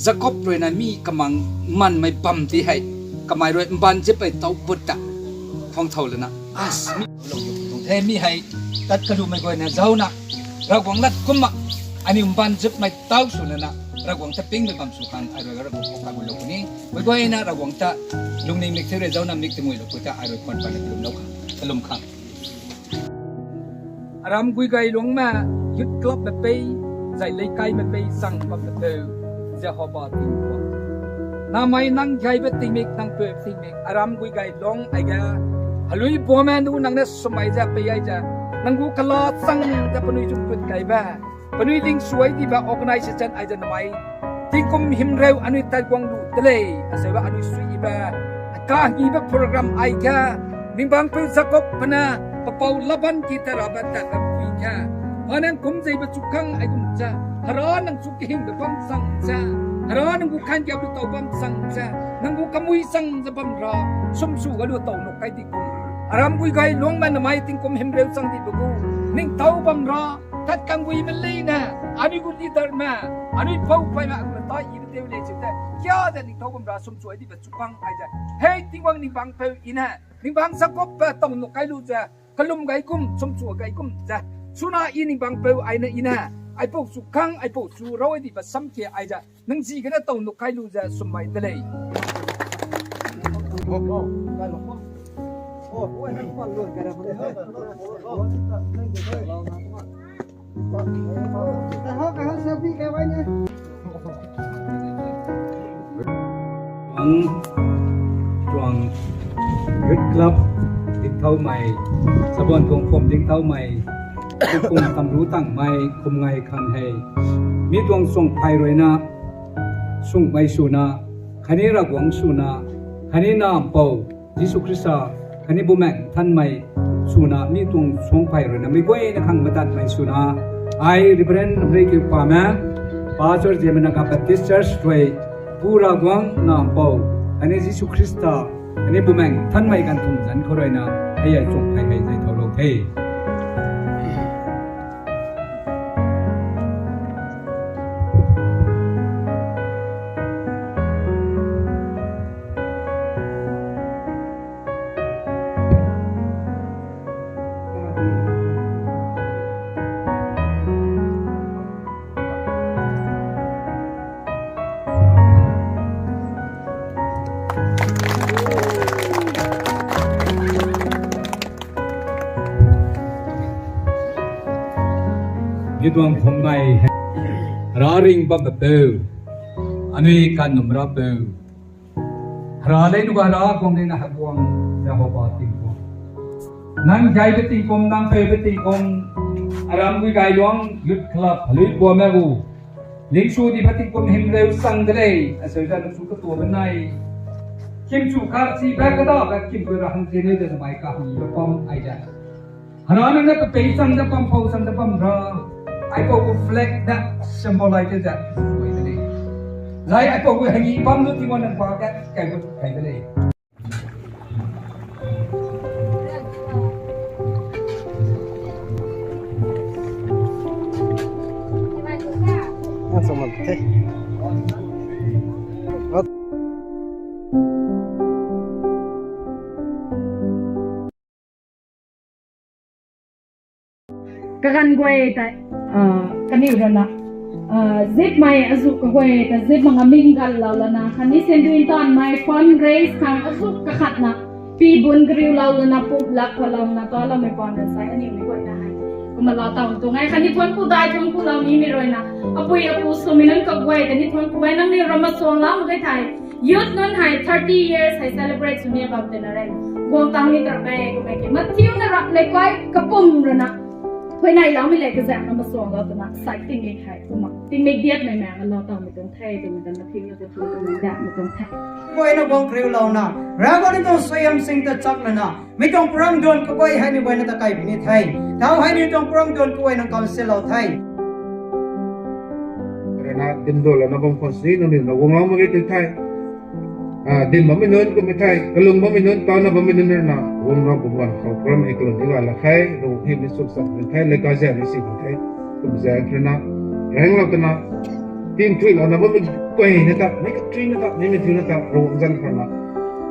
จะกบเลยนะมีกำมังมันไม่ปั๊มที่ให้กำไมรวยบันจะไปเตาปุตตะท้องเท่าเลยนะมีลงอยู่ตรงเทมีให้ตัดกระดูกไม่ก่อยเนี่ยเจ้านะเราหวังลัดกุมอ่ะอันนี้บันจะไม่เต้าสุดเลยนะเราหวังจะปิ้งไม่ปั๊มสุขันไอ้รวยเราหวังพกบุญลูกนี้ไม่ก่อยนะเราหวังจะลุงนี่มิกเทเรเจ้านะมิกที่มวยลูกจะไอ้รวยคนไปในกลุ่มเราค่ะกลุ่มข้างอารามกุยไก่หลวงมายึดกลับแบบไปใจเลยไก่แบบไปสั่งปั๊มแบบเดิมจะหอบบาติงกว่าน้าไม่นั่งใจแบบติมิกนั่งเปิดติมิกอารามกุยไก่หลวงไอ้แกฮัลโหลพ่อแม่ดูนั่งเนี่ยสมัยจะไปไอ้จะนั่งกูกลอดสั่งจะปนุยจุดเปิดไก่บ้าปนุยดิ้งสวยที่แบบ organization ไอ้จะทำไมที่กุมหิมเร็วอันนี้แต่กวางดูทะเลอาศัยว่าอันนี้สวยแบบกาฮีแบบโปรแกรมไอ้แกนิ่งบางเพื่อสักกบพนะปะเป่าลับันจิตระบัดแต่กับวิชาเพราะนั้นกุมใจประจุขังไอ้กุมจะฮารานังสุกิหิงกับบัมสังจะฮารานังกูขันยาบุตรบัมสังจะนังกูขมุยสังจะบัมราสมสู่กันดูเต่านกไก่ติกุมอารามกุยไก่หลวงมันไม่ติงกุมหิมเร็วสังติบุกูนิ่งเต่าบัมราทัดกังวีมันเลยนะอันนี้กูดีดร์มาอันนี้เผาไปมากูตายอีกเดียวเลยจุดแต่แค่แต่นิ่งเต่าบัมราสมสู่ไอ้ที่ประจุขังไอ้จะเฮ้ยติงวังนิ่งบังเผาอินะนิ่งบังสักกบเต่านกไก่รู้จะกลุ่มไก่กุมสมสู่ไก่กุมจะสุนัขอินิ่งบังเผาไอ้น่ะอินะไอ้พวกสุขังไอ้พวกสุร้อยที่ประสัมเกไอ้จะนั่งจีกันเต่านกไก่รู้จะสมัยเดเลยโอ้โหนั่งฟังเรื่องกันนะแต่เขากับเขาเซลฟี่แกไว้เนี่ยหวังยึดกลับดิ้งเท่าใหม่สะบอนของผมดิ้งเท่าใหม่คุมตำรู้ตั้งใหม่คุมไงคันให้มีดวงส่งภัยรวยนะส่งไปสู่นาคันนี้รักหวังสู่นาคันนี้น้ำเป่ายิสุคริสต์คันนี้บุแมงท่านใหม่สู่นามีดวงส่งภัยรวยนะไม่ก้อยนะขังมาตัดใหม่สู่นาไอริเบรนเรกิปามาปาจอร์เจมินากับติสเชอร์สไว้ผู้รักหวังน้ำเป่าอันนี้ยิสุคริสต์อันนี้บุแมงท่านใหม่กันทุ่มจันทร์เขารวยนะให้ใหญ่ส่งภัยให้ใจเท่าโลกเทยึดวงผมไม่ราริงบับเบลอันนี้การนุ่มรับเบลราเลยนุกราคงได้นะฮักวงจะหอบาติงกงนั่งใจไปติงกงนั่งไปติงกงอารามกุยไก่หลวงยุดคลับลุยบัวแม่กูลิงชูดีพัติงกงหิมเร็วสั่งเลยอาศัยจะลุกสู้ตัวเป็นไงคิมชูคาร์ซีแบกก็ได้แบกคิมเบอร์หันเจเนจะสมัยกาหีแบบป้อมไอ้จ้ะรานั่งก็ไปสั่งจะป้อมเผาสั่งจะป้อมรา I put a flag that symbolizes that way today. Like I put a hanging bomb looking one and forget can go today. สมัติเฮ้กันกวยแต่กันนี่กันนะzip ไม่อาจุกกวยแต่ zip มันก็มิ่งกันแล้วนะคันนี้เซนดูอินตอนไม่ฟอนเกรสขังอาจุกกขัดนะปีบุญกริวเราเลยนะปุ๊บลักพลังนะตอนเราไม่ฟอนกันใส่อันนี้ไม่กวยนะก็มาเราตั้งตรงไงคันนี้ทวนผู้ได้ทวนผู้เรานี้ไม่รวยนะอาปุยอาปุสมินันก็กวยแต่นี่ทวนผู้ไว้นั่งนี่เรามาส่งแล้วมันก็ไทยยุดนั้นให้30 years ให้ celebrate สุนีแบบเดินอะไรวงตั้งนี่ตระเบกก็ไม่เกี่ยมาเที่ยวนะรับเลยก้อยกระปุ่มเลยนะเพื่อนในเราไม่เลยก็จะนำมาส่งเราตัวนักใส่ติ่งไม่ไทยตัวมันติ่งไม่เดียดไม่แม่เราต่อไม่ต้องไทยตัวมันจะมาทิ้งเราจะพูดตัวมันด่าไม่ต้องไทยกวยนักบงคริวเรานะเราก็ต้องสยามสิงห์ตะจักเลยนะไม่ต้องพร้อมโดนกวยให้ในวันนั้นตะไคร้พินิจไทยเท่าให้ในต้องพร้อมโดนกวยนักการเซลล์ไทยนะดินโดนแล้วนะบางคนสีนั่นนี่เราวงล้อมมาเกิดไทยดินมันไม่เนินก็ไม่ไทยกระลุงมันไม่เนินตอนนั้นมันไม่เนินนะวงล้อมบุญวันเขาพร้อมให้กลุ่มที่ว่าละไทยเราให้มีสุขสันต์ไทยเลยก็จะมีสิ่งไทยก็จะคือนะแรงเราตัวนะทีมช่วยเรานะมัน ก็เห็นนะไม่ก็ทรีนะนี่ไม่ถึงนะโรงจันทร์นะ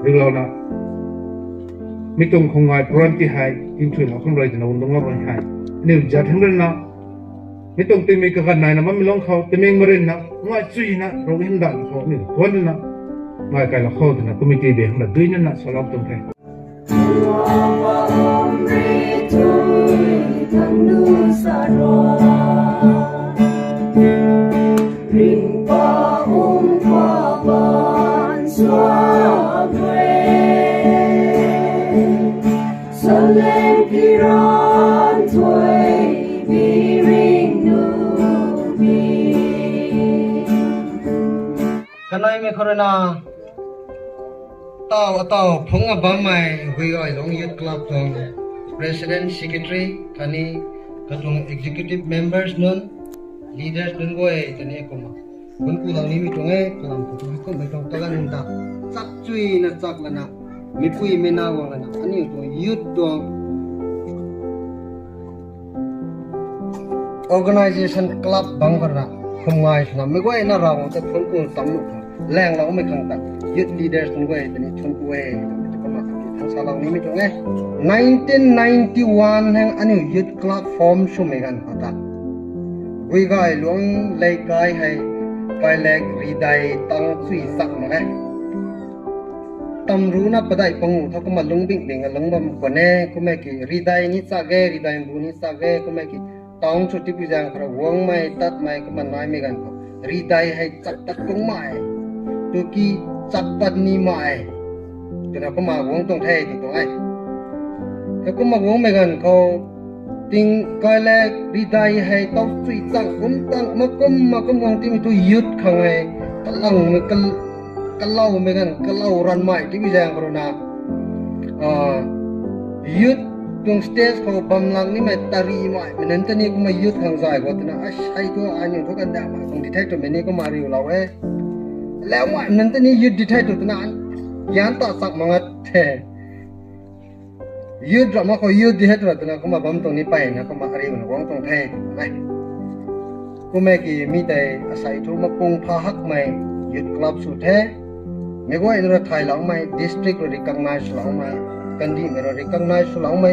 เรื่องเรานะไม่ต้องคงไงพร้อมที่ให้อินทรีย์เราคนไรจะนอนตรงนั้นไม่ให้นี่จัดทั้งเรื่องนะไม่ต้องตีมีกันไหนนะมันไม่ลงเขาตีมีมาเรียนนะง่ายจุยนะเราเห็นดันเขานี่ตัวนี้นะง่ายไกลเราเข้าถึงนะก็ไม่ตีเบี้ยนะด้วยนั่นนะสลับตรงไหน Kanai me korena tao phung abam mai hui oi long youth club tong president secretary kani katung executive members non leaders non goi tani koma kun ku lang ni mi tong e kalam ku ko me tong tagan ta chak chui na chak lana mi pui me na wang lana ani to youth tong organization club bangara khumngai na me goi na rawang ta phun ku tamแรงเราไม่ขังตัดยึด leaders ตรงเว้ยตอนนี้ชนกูเว้ยก็มาทางสาเรานี้ไม่ตรงไง1991แห่งอันนี้ยึดคลับฟอร์มชุ่มเหมือนกันเขาตัดวิกายหลวงเลยกายให้กายแหลกรีได้ตั้งสุยสักมาไงตำรู้นะประได้ปังหูเขาก็มาลงบิ่งกันลงบ่มคนแน่ก็ไม่กี่รีได้นิสักแกรีได้บุญนิสักแกก็ไม่กี่ต้องชุดที่พิจารณาครับวงไม่ตัดไม่ก็มันน้อยไม่กันเขารีได้ให้จัดตัดกงไม้ตัวกี้จับปัดนี้มาจนเขามาวงตรงไทยตรงไอ้แล้วก็มาวงเหมือนกันเขาติงก็แลกดีได้ให้ต้องสุยจังกุ้มตั้งมากุ้มวงที่มีตัวยึดข้างไงกะลังมันกะเล่าเหมือนกันกะเล่ารันใหม่ที่วิจารณ์โรนายึดตรงสเตจเขาบำลังนี่มันตารีใหม่มันนั่นตอนนี้ก็มายึดข้างซ้ายก็ตนะไอ้ตัวอันนี้ทุกกันได้มาตรงดีเทคตัวนี้ก็มาเรียวเราแล้วว่านั่นตอนนี้ยึดดีไทยตัวนั้นยันต่อสักมังเถยึดเรามาเขายึดดีไทยตัวนั้นก็มาบัมตรงนี้ไปนะก็มาอะไรมันวางตรงไทยไหมก็แม่กี่มีแต่อาศัยทุกมาปงพาหักใหม่ยึดกลับสุดแท้ไม่ว่าอินทร์ไทยหลังใหม่ดิสตริกเราได้กังนายหลังใหม่กันดีเราได้กังนายหลังใหม่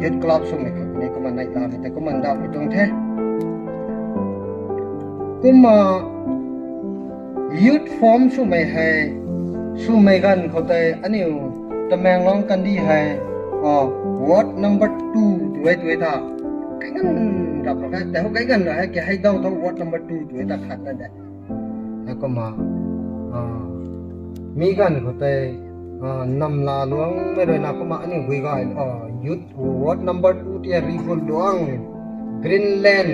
ยึดกลับสุดไหมครับนี่ก็มันในตาแต่ก็มันดาวตรงแท้ก็มาyouth form สู้ไม่ให้สู้ไม่กันเขาแต่อันนี้ตำแหน่งร้องกันดีให้ward number 2ด้วยท่าไกกันรับหรอกแต่เขาไกกันเลยแกให้เดาทั้ง ward number 2ด้วยท่าขัดนั่นแหละแล้วก็มามีกันเขาแต่นำลาหลวงไม่ได้นะก็มาอันนี้คุยกันyouth ward number 2ที่รีบุลหลวง Greenland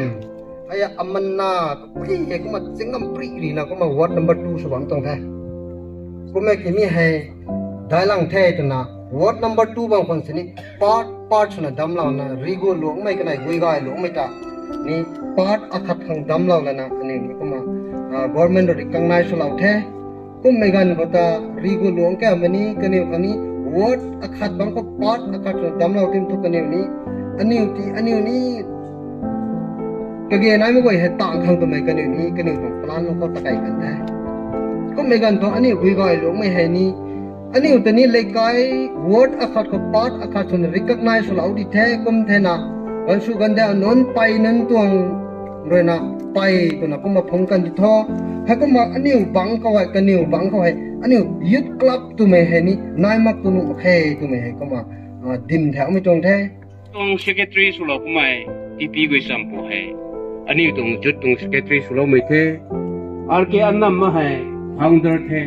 ayah amanna pri ko ma singam pri ri na ko ma ward number 2 so bang tong the ko me kimi hai dailang the tna ward number 2 bang kon sini part suna damla na rigo lok mai kana goi gai lok mai ta ni part akhat khang damla la na ani ko ma government recognize law the ko me gan ko ta rigo lok ka mani kani kani ward akhat bang ko part akhat damla tim to kani ni ani ni kage nai mo goi he tang khang to mai kan ni to plan lo ko ta kai kan da ko me gan to ani goi gai lo mai he ni ani u tani le kai word akhat ko part akhat chun recognize lo di the kum the na gan su gan da non pai nan tuang roi na pai to na ko ma phong kan di tho ha ko ma ani u bang ko hai kan ni u bang ko hai ani youth club tu me he ni nai mak tu nu he tu me he ko ma dim thau mi tong the tong secretary su lo ko mai TP goi sampo hai ani tong jut tong secretary sulo mai the RK annam ma hai founder the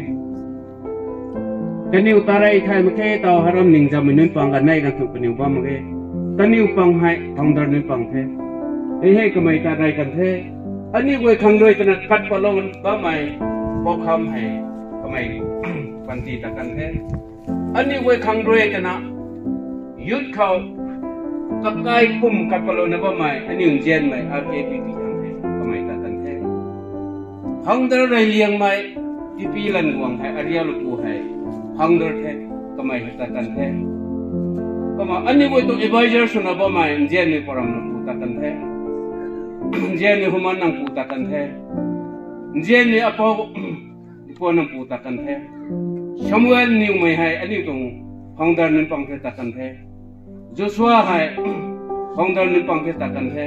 kani utarai thai ma the taw haram ning jam nun pang ga nai ga thu pani ba ma ge kani upang hai founder nun pang the he ka mai ta rai kan the ani goi khang roi tana kat pa lo ba mai bo kham hai ka mai panti ta kan the ani goi khang roi tana yut khau kakai kum kapalo na ba mai ani ung jen mai RKPP ang he kamai ta kan he hangdar rai liang mai TP lan guang hai aria lu tu hai hangdar the kamai ta kan he kama ani goi to advisor suna ba mai jen ni param nu ta kan he jen ni human nang pu ta kan he Jen ni apa ipo nang puta kan the Samuel ni mai hai ani tong founder nun pang the ta kan the Joshua hai founder nun pang the ta kan the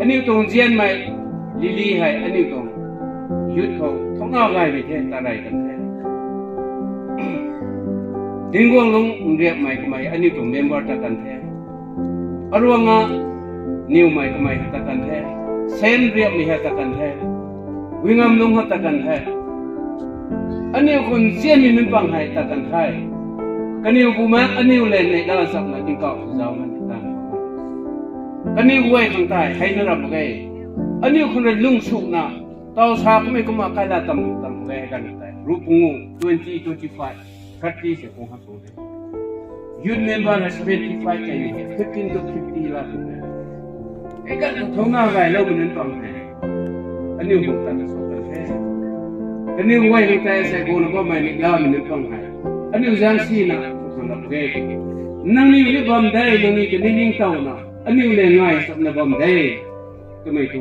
ani tong Jen mai Lily hai ani tong youth ko thong na gai be the ta rai kan the Dingwang long riap mai ani tong member ta kan the Arwanga new mai ta kan the Sen riap mi ha ta kan the Wingam nung ha ta kan the Ani kun Jen ni nun pang hai ta kan hai Kani buma ani len nei da sak na ting ka zau man ta Kani wai khang tai hai na ram gai Ani kun lung su na tau sa ko me ko ma kai la tam gai kan tai ru pungu 2025 30 se ko ha ko de Youth member na 75 ke 15 to 50 la ko de e ka thong na gai lo nun pang hai Ani ko ta so kan hai Kani wai khang tai se ko no ba mai ni la mi nun pang hai Ani uzang si na Nang ni li bom dai nang ni ni ning tau na ani le ngai sab na bom dai tu mai tu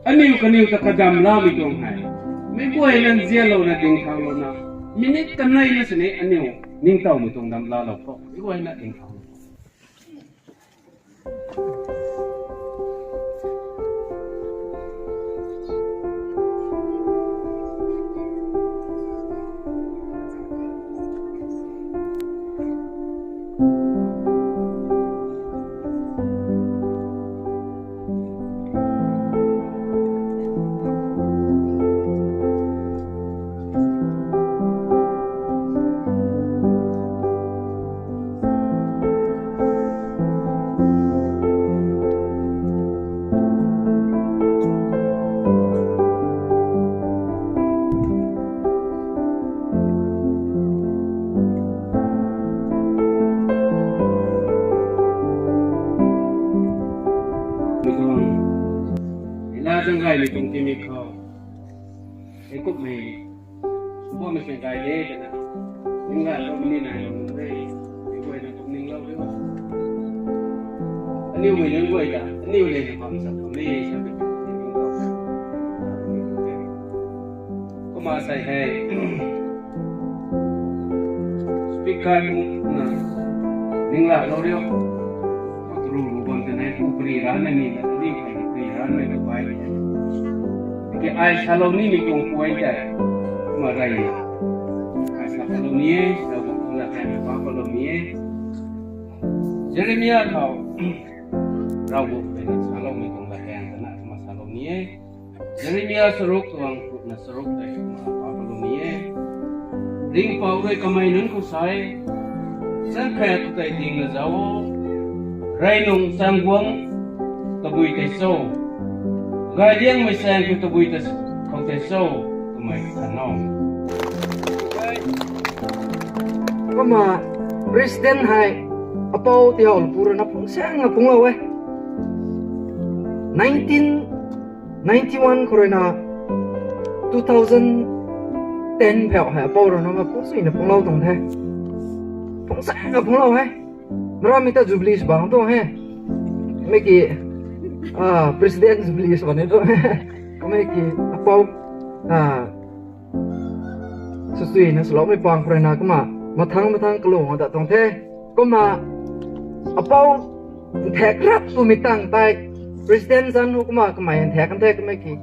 ani ka ni ta kadam la mi tong hai me boy nan zia lo na ding thang lo na minit kan nai na sene ani ning tau mi tong dam la lo ko i boy na ding thang Gai ni tung ti mi kho e kup mai bo me se gai le na ning ga lo ni na lo re e ko na kum ning lo re ani we ning we da ani we le ma sa ko me sa bi ko ma sai hai speaker na ning la lo re ko ru ru bon te na ku pri ra na ni na ni pri ra na ni bai Ke ai shalom ni mi kong puai ja ma rai ai shalom ni sa ko la ka ma ko lo mi Jeremia thau rau bo pe na shalom mi kong la ka na ma shalom ni Jeremia sorok tuang na sorok dai ma ko lo mi ring pau re kamai nun ko sai san kha tu tai ding la jawo rai nong sang buang tabui kai so Gai liang mai sang ku tabui ta khau te so tu mai kanong Kama president hai apau ti hol pura na pung sang na pung lo 1991 corona 2010 phèo hai apau rồi nó mà pung sui na pung lo tong the pung sang na pung lo hai ra mi ta jubilee bang to hai me ki Presiden beli sebenarnya itu, kami ki apa sesuai na selalu pang perena kema matang kelong ada tong teh kema apa tekrat tu mitang tai Presiden san kema yang tekan teh kami ki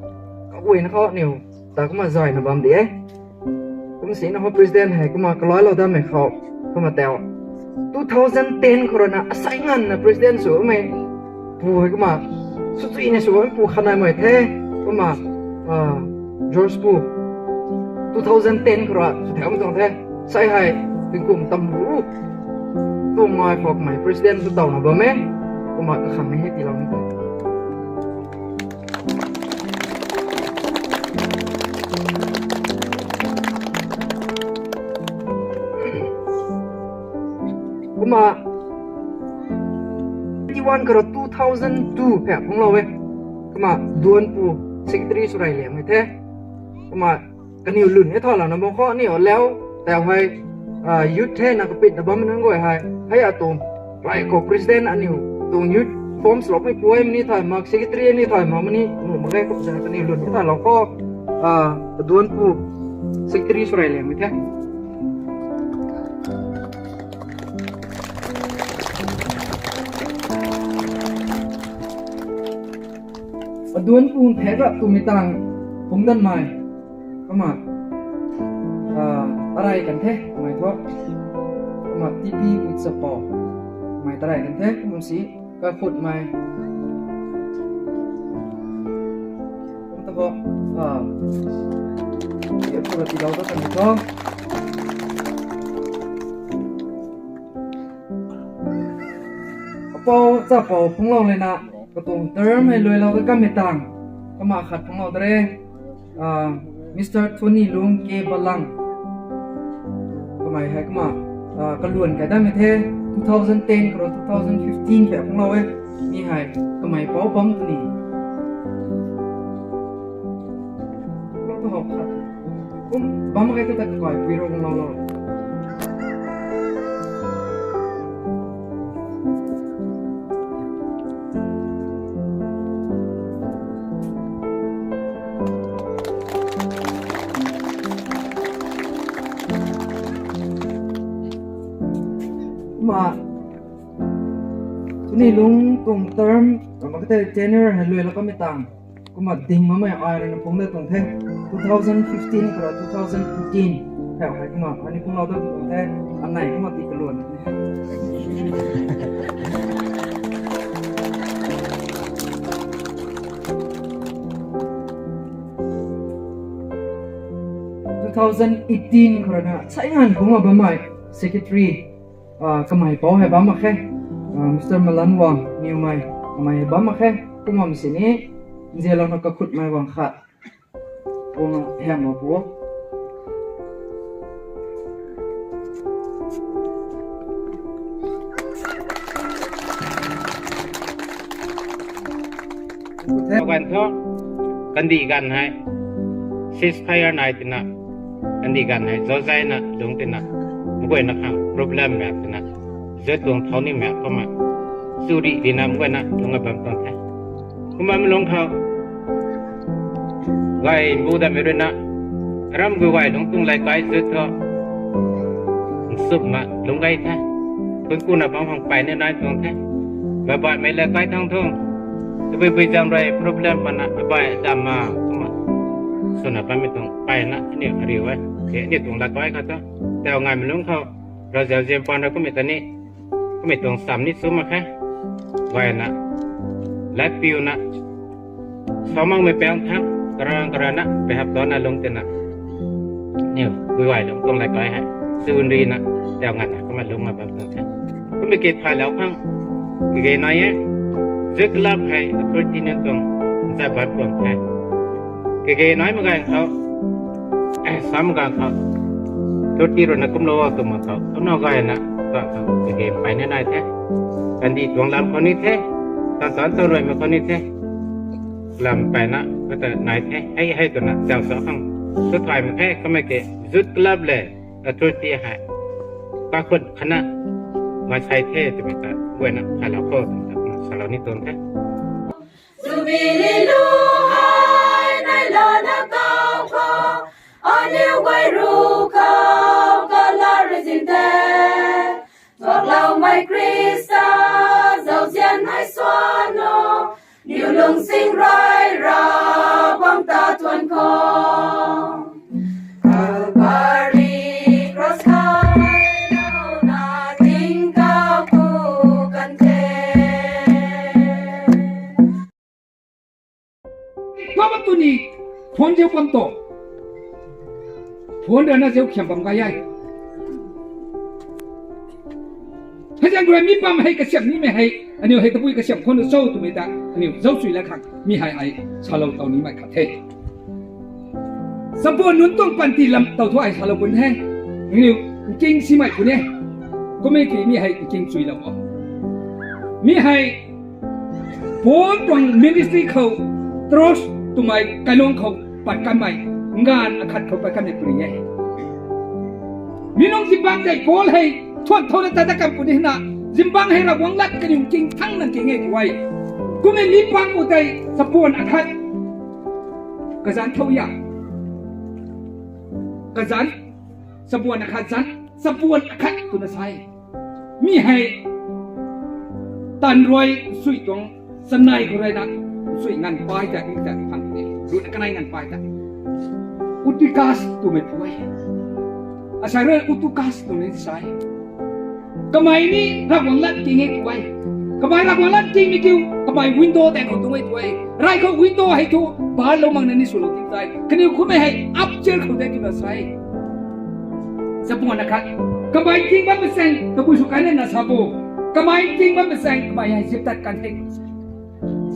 kau ini kau niu tak kema zai na bam dia kema sih na Presiden hai kema keloi lo dah kau kema teo 2010 corona asaingan na Presiden su kema puai kema Suatu ini semua pu khana mai the koma George Bush 2010 kra su thau tong the sai hai tingkum tam ru tu ngai fok mai president tu tau na ba me koma ka kham ni ti long ni koma 21 karo 2002 phep phung lo we kama duan pu secretary surai le mai the kama kaniu lun e thola na mo kho ni o leo ta hai youth the na ko pit na bam nang goi hai hai atom rai ko president aniu tung youth form slop mai puai ni thai mak secretary ni thai ma mani no ma ko ja kaniu lun ta lo ko duan pu secretary surai le mitha duan pu thega tumitang pungdan mai kama tarai kan the mai tho kama tp with support mai tarai kan the kama si ka khut mai ta ko ya pura ti lau ta kan tho pau cha pau phung lo le na ka tung term hai loi lau ka mitang kama khat phung lo dre Mr. Tony Lung Ke Balang kamai hai kama kaluan ka da me the 2010 kro 2015 pe phung lo we ni hai kamai pau pam ni to hok khat bam ga ta ka pi ro ngong lo màนี่ลุงตรงเติมมันก็จะเจเนอร์ให้รวยแล้วก็ไม่ต่างก็มาดิ่งมาไม่อายเลยนะผมได้ตรงเท่2015กับ2015แถวไหนก็มาอันนี้พวกเราได้ตรงเท่อันไหนก็มาตีกระลวน2018ครับนะใช้งานผมมาบ่อยๆ secretary kamai pau hai ba ma khe Mr. Malan Wang new mai kamai ba ma khe kumam sini jelo na ka khut mai wang khat wang hem ma buกันเถอะกันดีกันให้ ceasefire นายตินะกันดีกันให้โจใจนะลงตินะมวยนะครับ problem แบบนะเจอตรงเท่านี้แบบก็มาสุริดีนะมวยนะลงมาแบบตรงแท้คุณมาไม่ลงเขาไว้บูดาไม่รู้นะรำกูไว้ลงตรงไหลไกลสุดเถอะสุดมาลงไกลแท้คุณกูน่ะบังห้องไปเนี่ยนายตรงแท้แบบบ่ายไม่เลยไกลทั้งทุ่งจะไปจำไร problem มันนะบ่ายจำมาส่วนน่ะไปไม่ตรงไปนะนี่เรียวไว้นี่ตรงละไกลเขาต้องแต่เอาไงมันลงเขาเราจะเจียมปอนเราก็ไม่ตอนนี้ก็ไม่ตรงสามนิดซุ้มมาแค่ไว้นะและปิวนะสองมังไม่แปลงทั้งกระนะไปหับตอนนั้นลงเต็นนะเนี่ยไหวลงตรงไรก็ให้ซูนรีนะแต่เอาไงนะก็มาลงมาแบบนั้นก็ไม่เก็บผ่านแล้วพังเกยน้อยซึกลับให้ตัวที่นั่นตรงจะบัดปวดแค่เกยน้อยเมื่อไงเขาสามกันเขาตัวที่เรานักกุมโลตัวมันเขาเขานอกกันนะก็เก็บไปเนี่ยได้แท้กันดีดวงลำคนนี้แท้ตอนสอนตัวรวยมาคนนี้แท้ลำไปนะก็แต่นายแท้ให้ตัวนั้นเจ้าสองข้างสุดท้ายมันแค่ก็ไม่เก็บจุดกลับเลยตัวที่ให้ก็คนคณะมาใช้เทศไปแต่เว้นนะใครเราก็สารนิตนแท้สุบิลิลูไฮในลอนักเก่าอันนี้ไว้รู้เขาก็ลาเรจินเต้ตัวเราไม่คริสต์เจ้าเจียนให้สวานโนนิวลงสิ่งร้ายราบังตาทวนคงคาบารีครอสคายนานาทิ้งก้าวคู่กันเทพระบัตุนีพนเจ้าคนโตพนเดินน่าเจ้าเขียมปั๊มกายให้ยังไงมีปั๊มให้กระเสียมนี่ไม่ให้อันนี้ให้ตะปุยกระเสียมคนโซ่ตัวไม่ได้อันนี้โซ่สุยแล้วขังมีให้ไอ้ชาลาตอนนี้ไม่ขัดเทสมบูรณ์นุ่นต้องปั่นตีลำเต่าทั่วไอ้ชาลาบนแห้งนี่จริงสิไม่คนนี้ก็ไม่กี่มีให้จริงสุยแล้วมีให้พนตรงมินิสทรีเขาตรสตัวไม่กายลงเขาปัดกันไม่งานอาคัดเขาไปกันในปริยมีน้องสิบังใจโกลให้ทวนเท่านั้นแต่กันปุ่นนี่นะสิบังให้เราหวังลัดกันจริงทั้งนั้นจริงไงที่ไว้กูไม่มีปังอุตัยสปวนอาคัดกระจานเท่าอย่าง กระจันสะบวนอาคาจันสะบวนอาคาตุนไซมีให้ตันรวยสุยตรงสนายก็ไรนักสุยงานปลายจากนี้จากพังเนี่ยดูนักนายงานปลายจากอุติกาสตุไม่ป่วยอาศัยเรื่องอุตุกาสตุไม่ใช่กำไมนี่รักวันละจริงไอ้ป่วยกำไมรักวันละจริงไม่คิวกำไมวินโดว์แต่งของตัวไม่ป่วยไรเขาวินโดว์ให้ทุบ้านเรามังนั่นนี่สุดที่ใจคะแนนคุณไม่ให้อัพเจอเขาได้กินอะไรสะบวนนะครับกำไมจริงมันเป็นเซนตะกุยสุกันเนี่ยนะสะบกำไมจริงมันเป็นเซนกำไมให้จิตตัดกันเอง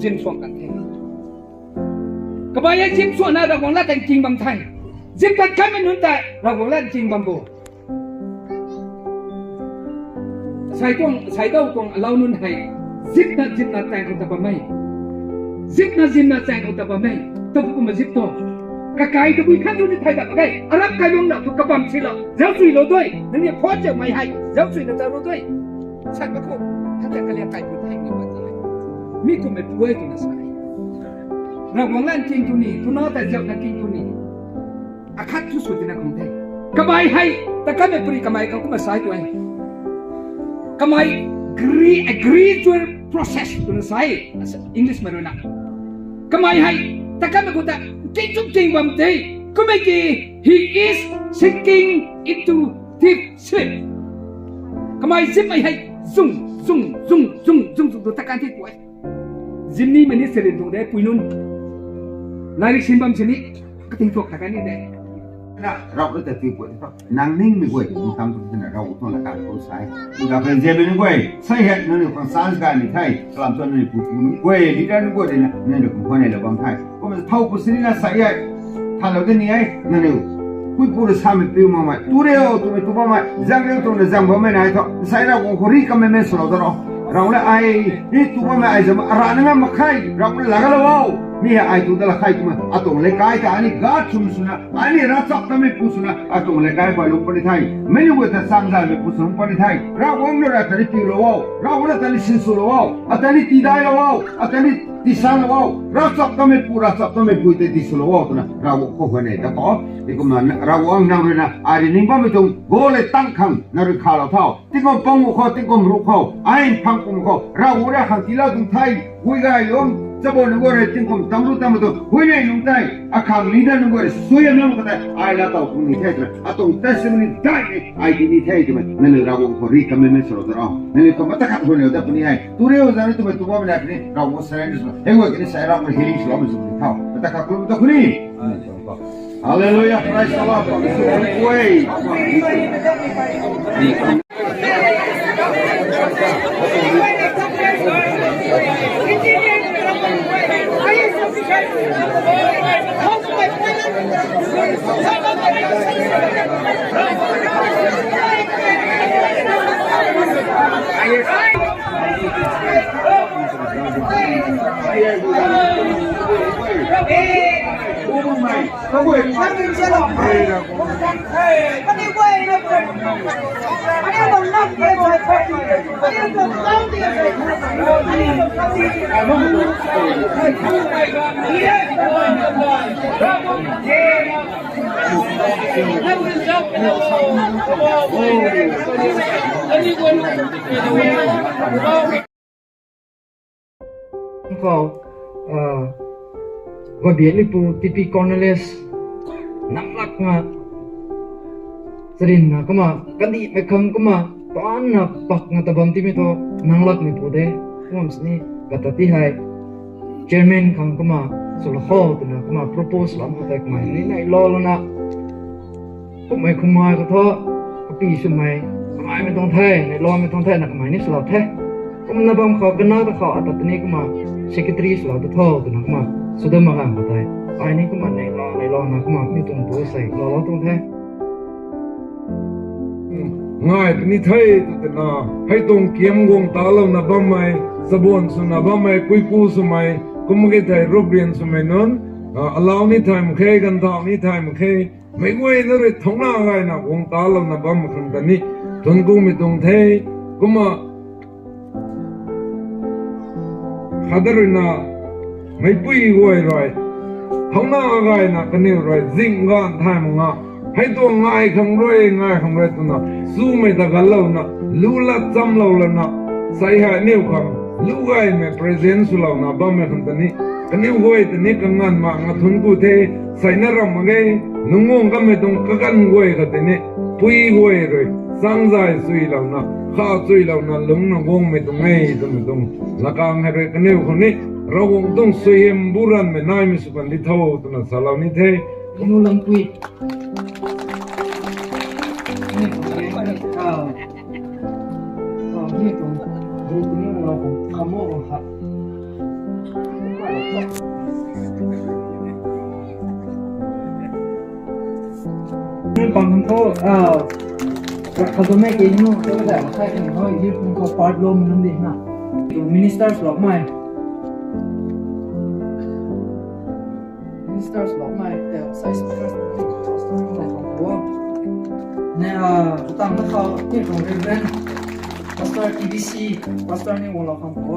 จินส่วนกันเองกำไมให้จินส่วนนั้นรักวันละแต่จริงบางไทยจิตตัดกันไม่นุ่นแต่รักวันละจริงบางโบใส่ตรงเรานุ่นให้จิตนัดแต่งคนตะบะไม่จิตนัดแต่งคนตะบะไม่ตะบุกมาจิตโตกะไก่ตะบุยขั้นดูในไทยแบบไงอารับไก่ลงหนักถูกกระบำสิละเจ้าสุยเราด้วยนั่นเนี่ยพอจะไม่ให้เจ้าสุยเราจะรู้ด้วยฉันก็พูดถ้าจะกระเลียไก่บุญแห่งนี้วันนี้มีคนไม่ป่วยตัวนั้นใช่เราหวังเล่นจริงตัวนี้ตัวน้อแต่เจ้านักจริงตัวนี้อาคัดทุสุดในของไทยกระบายให้แต่ก็ไม่ปรีกระบายเขาก็มาใส่ตัวเองกระบาย gradual process ตัวนั้นใช่ English ไม่รู้นะกระบายให้แต่ก็ไม่กูแต่จริงวันนี้ก็ไม่กี่ he is sinking into deep sleep กระบายซิไม่ให้ซุ่งตัวตะการที่ป่วยจินนี่มันนี่เสด็จตรงได้ปุยนุ่นนายริชินบัมชนิดก็ทิ้งพวกตะการนี่ได้เราได้แต่ตีป่วยครับนางนิ่งไม่ป่วยมีคำพูดที่เราต้องละการโพสต์อีกเป็นเจมินป่วยใช่เหตุนั่นคือสารการในไทยกลางตัวนี้ผู้ป่วยดีด้านป่วยเนี่ยนั่นคือคนในระบบไทยก็มันเท่ากับสิ่งนั้นใช่ถ้าเราได้เนี่ยนั่นเองคุยพูดสามีพิวมาไหมตัวเดียวตัวไม่ตัวมาจังเดียวตัวเนี่ยจังบ่ไม่ได้ท่าใช่เราคนรีก็ไม่เมสเราตลอดเราเนี่ยไอ้นี่ตัวไม่ไอ้จะมาร้านนั้นมาใครเราเนี่ยหลักเราว้าวนี่ไอ้ตัวแต่ละใครตัวมาตัวเล็กไอ้แต่อันนี้กัดชุ่มสุนัขอันนี้รักษาทำไมผู้สุนัขตัวเล็กไอ้ไปลงไปในไทยไม่รู้ว่าจะสร้างได้ไหมผู้สุนัขไปในไทยเราเนี่ยเราแต่นี่พิวเราว้าวเราเนี่ยแต่นี่สินสุเราว้าวแต่นี่ตีได้เราว้าวแต่นี่ที่สร้างเราว้าวรักษาทำไมผู้รักษาทำไมผู้แต่ที่สุเราว้าวตัวนั้นเราโคเนี่ยแต่ก็ที่ก็มันเรานั่งเลยนะอันนี้ว่าไม่ตรงโกเลยตั้งขังนั่นคือข่าวเราเท่าที่ก็ปังมุขที่ก็รู้เขาไอ้พังมุขเราเนี่ยหันที่เราตรงไทยคุยกันอยู่จะบอกนึกว่าเรื่องของตำรวจตัวคุยในนุ่งไทยอาคารลีดานึกว่าสวยงามก็ได้ไอ้ละตัวคนนี้เท่านั้นตรงเทศมันได้ไอ้ที่นี่เท่านั้นนั่นเราคนรีคำไม่สรุปเรานั่นก็มาตั้งขัดคนเดียวแต่คนนี้ไอ้ตัวเดียวจะนี่ตัวไม่ได้เนี่ยเราก็เสร็จแล้วเฮ้ยว่ากันใส่เราไม่เห็นสลามสุดเท่ามาตั้งขัดคนตัวคนนี้Haleluya, praise the Lord. Kau gua biar lipu TV Cornelis namlak nga serin nga kama kadi mekang kama paan na pak nga tabam timi to nanglak ni pude ngams ni kata tihai chairman kang kama sulho na kama propose lam ko tak mai ni nai lo na kumai kumai ko tho kapi sumai kamai me tong thai nai lo me tong thai na kamai ni slo the kum na bam kho kana ta kho atat ni kama secretary slo to tho na kama sudam ma kan batai ai ni kama nai lo na kama mi tung bo sai lo tong thai ngay ni thai tu na hai tong kiam gong ta lo na ba mai sabon su na ba mai pui pu su mai kum ge thai rubrian su mai non allow ni time khe gan ta ni time khe mai goi na re thong na gai na gong ta lo na ba ma khang ta ni tong gu mi tong thai kuma hadar na mai pui goi roi thong na gai na ka ni roi jing gan time nga ให้ตัวง่ายขังรวยตัวน่ะสู้ไม่ตะกันเราน่ะรู้ละจำเราละน่ะใส่หานิ้วคำรู้ไงแม่ present สุเราน่ะบ้าแม่คำตันนี้กันนิ้วห้อยตันนี้กันงานมางาทุนกูเทใส่น่ารำมาไงนุ่งงก็ไม่ต้องกันห้อยกันตันนี้พุยห้อยเลยสังใจสุยเราน่ะข้าสุยเราน่ะลงน่ะวงไม่ต้องไงต้องละกางให้เลยกันนิ้วคนนี้เราวงต้องสุยมบุรันไม่นายมิสุกันที่เท่าตัวน่ะสารานี้เท นูลังกุยนี่ผมเองนี่ตรงรูปนี้เราของขโมยครับนี่ปังเขาเขาตัวแม่กินนู่นก็แต่ใครกันเขาอีกที่เขาปาดลมนั่นดินะอยู่มินิสเตอร์สล็อกไหมมินิสเตอร์สล็อกไหมแต่ใส่สปีกเกอร์ของหัวเนี่ยตั้งเขาที่ตรงเรเวนพาสเตอร์ TBC พาสเตอร์นี่หัวเราของหัว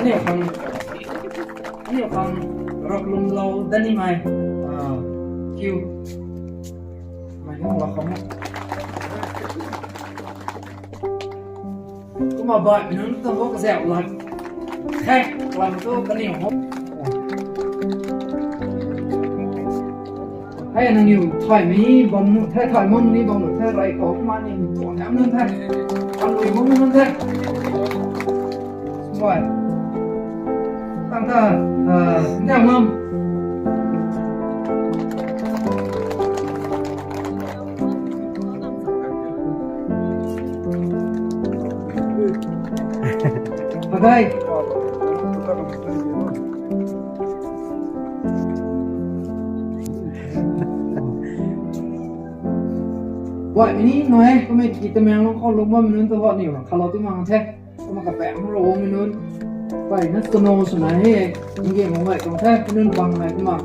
เนี่ยฟังรักลุงเราดันนี่ไหมคิวไม่ต้องรักเขามั้งก็มาบ่อยนั้นต้องก็กระแสหลักแค่หลังตัวกันนี่ผมให้นั่งอยู่ถ่ายมีบอลแท้ถ่ายมั่งนี่บอลแท้ไรขอมานี่ตัวแถมนึงแท้อันลุยมั่งนึงแท้บ่อยตั้งแต่แนวมั่งอะไรว่าอันนี้น้อยก็ไม่กินแต่แมงลองเข้าลงว่ามันนู้นตัวนี่หรอเขาเราที่มาแท้ก็มากระแปะมันโรมันนู้นไปนักสโนว์สมัยให้ยิงเกมของไว้ตรงแท้ก็นู้นฟังอะไรก็มา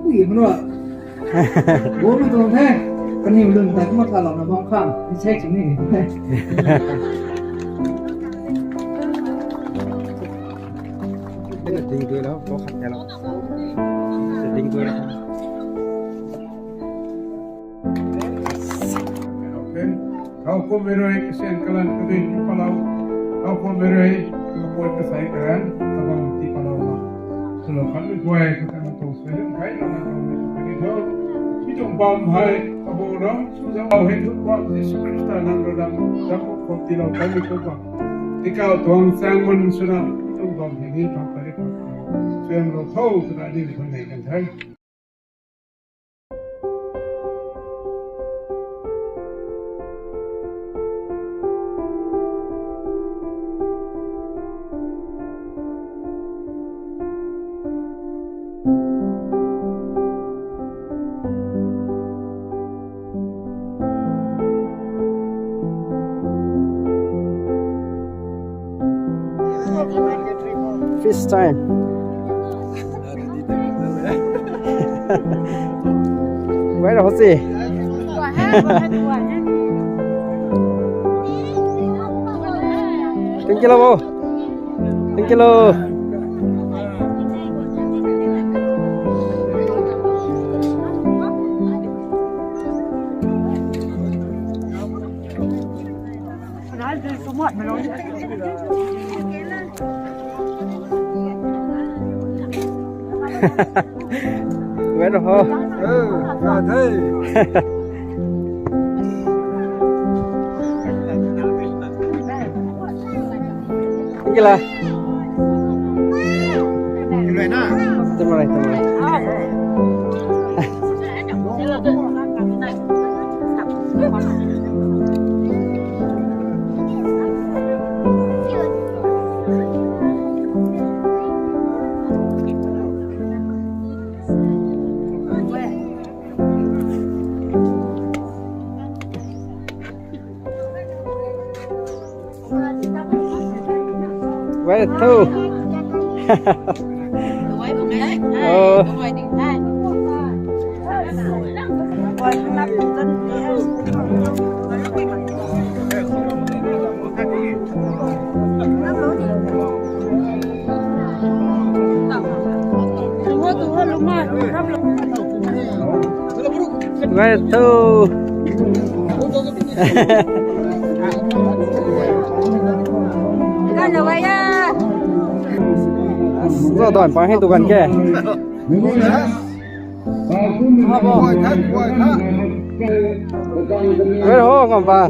ผู้หญิงมันว่าโว้มันตรงแท้ก็นี่ลืมแต่ก็มาตลอดนะพ้องข้างไม่ใช่จริงนี่จริงด้วยแล้วก็ขัดใจเราจริงด้วยแล้วKau pun beroi kesian kalan kedai di Palau. Kau pun beroi kebuat kesaikan tabang di Palau lah. Selalu kami buat kita untuk sebelum kaya nama kami begitu. Itu bam hai kaborang susah hidup buat Yesus Kristus dalam dalam kotilau kami coba. Tikau tuang sangun sudah itu bam ini pakai pakai. Saya tahu sudah di mana kan. Fish time. Vậy là gì? Tính kilo vô. Tính kilo. Vậy rồi hả? Ra thế. Cái là Cái này nè. Tầm này. Vậy là thu. Where to? Kan là vậy á. Rồi toàn phải hết tụ gần kia. Where ho ngon ba?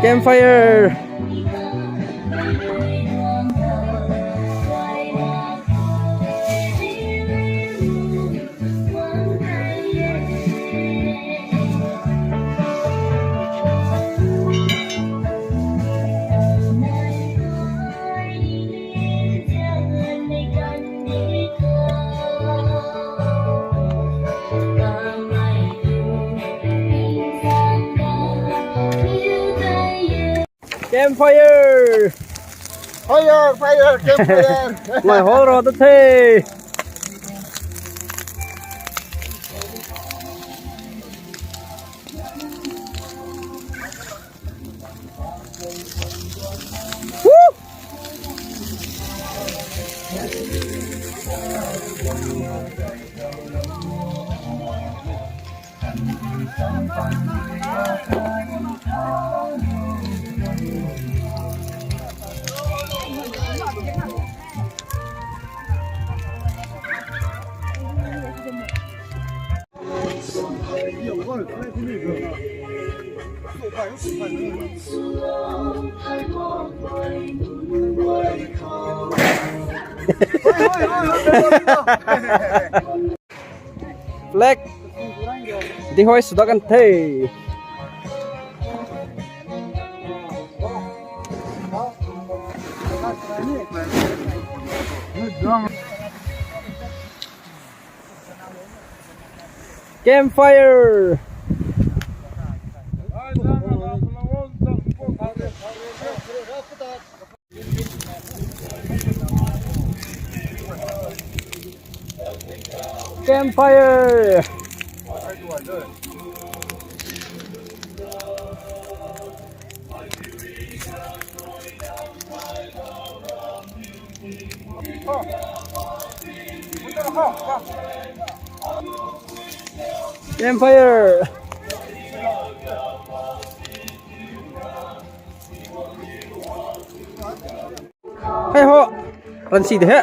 Campfire. Campfire. Fire, campfire. Ngồi hố rồi tôi thế. Flag đi hoist sudah kan thế. Campfire. Campfire. Campfire. Hey ho, run si deh.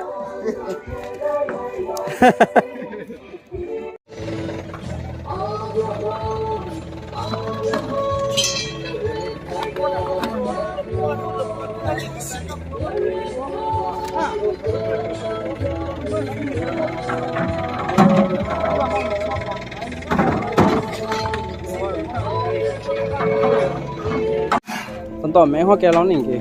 Tonton mấy hoa keo lóng nỉnh kìa.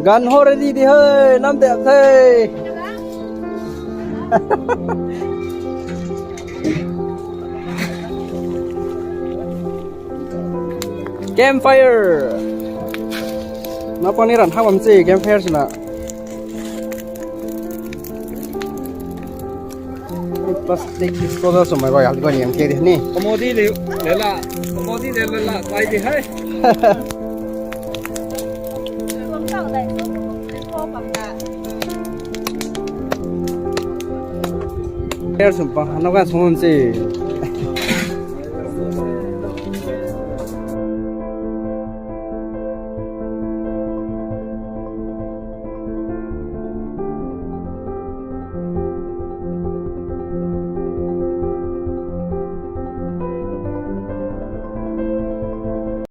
Gần hô ready đi hơi, năm đẹp thế. Campfire. Nó con này rắn hao bấm gì campfire chứ nào. Plastic disposal semua kau yang kau ni yang kiri ni. Komodi lela tay đi hết. Không đâu đây, không bằng cả. Campfire sumpah, nó kan semua sih.